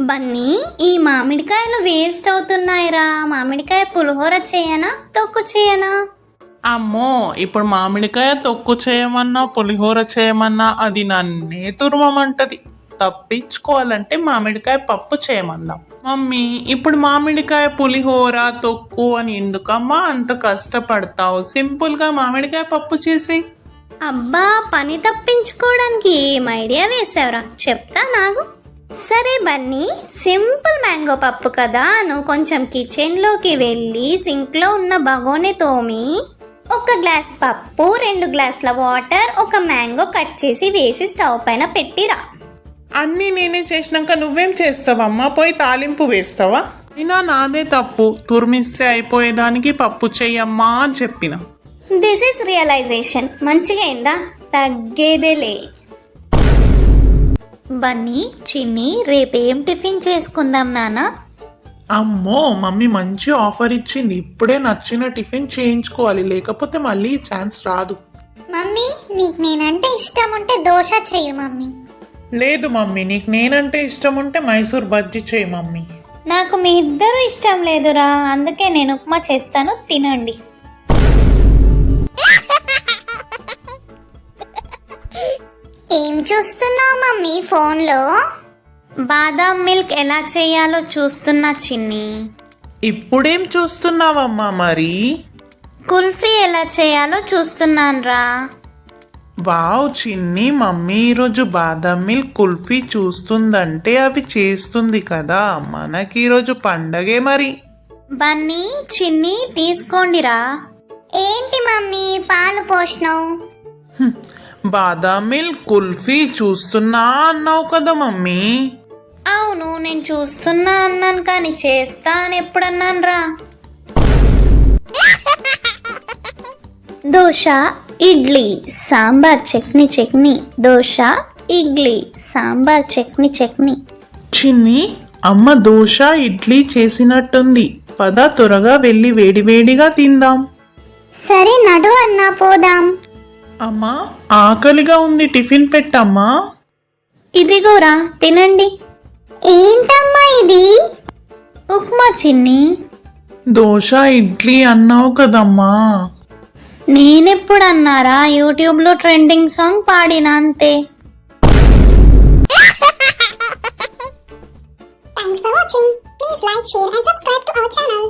బన్నీ, ఈ మామిడికాయలు వేస్ట్ అవుతున్నాయిరా. మామిడికాయ పులిహోర చేయనా, తొక్కు చేయనా? అమ్మో, ఇప్పుడు మామిడికాయ తొక్కు చేయమన్నా పులిహోర చేయమన్నా అది నన్నే తురమమంటది. తప్పించుకోవాలంటే మామిడికాయ పప్పు చేయమందాం. మమ్మీ, ఇప్పుడు మామిడికాయ పులిహోర తొక్కు అని ఎందుకమ్మా అంత కష్టపడతావు? సింపుల్ గా మామిడికాయ పప్పు చేసి. అబ్బా, పని తప్పించుకోవడానికి ఏం ఐడియా వేసావురా, చెప్తా నాకు. సరే బన్నీ, సింపుల్ మ్యాంగో పప్పు కదా, నువ్వు కొంచెం కిచెన్లోకి వెళ్ళి సింక్లో ఉన్న బగోని తోమి 1 గ్లాస్ పప్పు, 2 గ్లాసుల వాటర్, 1 మ్యాంగో కట్ చేసి వేసి స్టవ్ పైన పెట్టిరా. అన్నీ నేనే చేసినాక నువ్వేం చేస్తావమ్మా? పోయి తాలింపు వేస్తావా? అయినా నాదే తప్పు, తురిమిస్తే అయిపోయేదానికి పప్పు చెయ్యమ్మా అని చెప్పిన. This is realization. మంచిగా అయిందా? తగ్గేదేలే. బన్నీ, చిన్ని, రేపేం టిఫిన్ చేసుకుందాం నాన్న? అమ్మో, మమ్మీ మంచి ఆఫర్ ఇచ్చింది. ఇప్పుడే నచ్చిన టిఫిన్ చేయించుకోవాలి, లేకపోతే మళ్ళీ ఛాన్స్ రాదు. మమ్మీ, నీకు నేనంటే ఇష్టం ఉంటే దోశ చెయ్యి మమ్మీ. లేదు మమ్మీ, నీకు నేనంటే ఇష్టం ఉంటే మైసూర్ బజ్జీ చేయి మమ్మీ. నాకు మీ ఇద్దరు ఇష్టం లేదురా, అందుకే నేను ఉప్మా చేస్తాను, తినండి. ఏం చూస్తున్నావు మమ్మీ ఫోన్లో? బాదాం మిల్క్ ఎలా చేయాలో చూస్తున్నా చిన్ని. ఇప్పుడేం చూస్తున్నావమ్మా మరి? కుల్ఫీ ఎలా చేయాలో చూస్తున్నానురా. వావ్ చిన్ని, మమ్మీ ఈరోజు బాదాం మిల్క్ కుల్ఫీ చూస్తుందంటే అవి చేస్తుంది కదా, మనకి ఈరోజు పండగే మరి. బన్నీ, చిన్ని, తీసుకోండిరా. ఏంటి మమ్మీ పాలు పోసినావు? బాదాం మిల్క్ కుల్ఫీ చూస్తున్నా అన్నావు కదా మమ్మీ. అవును, నేను చూస్తున్నా అన్నాను, కానీ చేస్తా అని ఎప్పుడన్నాను రా? దోశ, ఇడ్లీ, సాంబార్, చట్నీ. దోశ, ఇడ్లీ, సాంబార్, చట్నీ. చిన్ని, అమ్మ దోశ ఇడ్లీ చేసినట్టుంది. పద త్వరగా వెళ్ళి వేడివేడిగా తిందాం. సరే నడు అన్నా, పోదాం. అమ్మా, ఆకలిగా ఉంది, టిఫిన్ పెట్టమ్మా. ఇదిగోరా, తినండి. ఏంటమ్మా ఇది? ఉప్మా చిన్ని. దోశ ఇడ్లీ అన్నావు కదమ్మా. నేనెప్పుడు అన్నారా? యూట్యూబ్లో ట్రెండింగ్ సాంగ్ పాడిన అంతే. Thanks for watching. Please like, share and subscribe to our channel.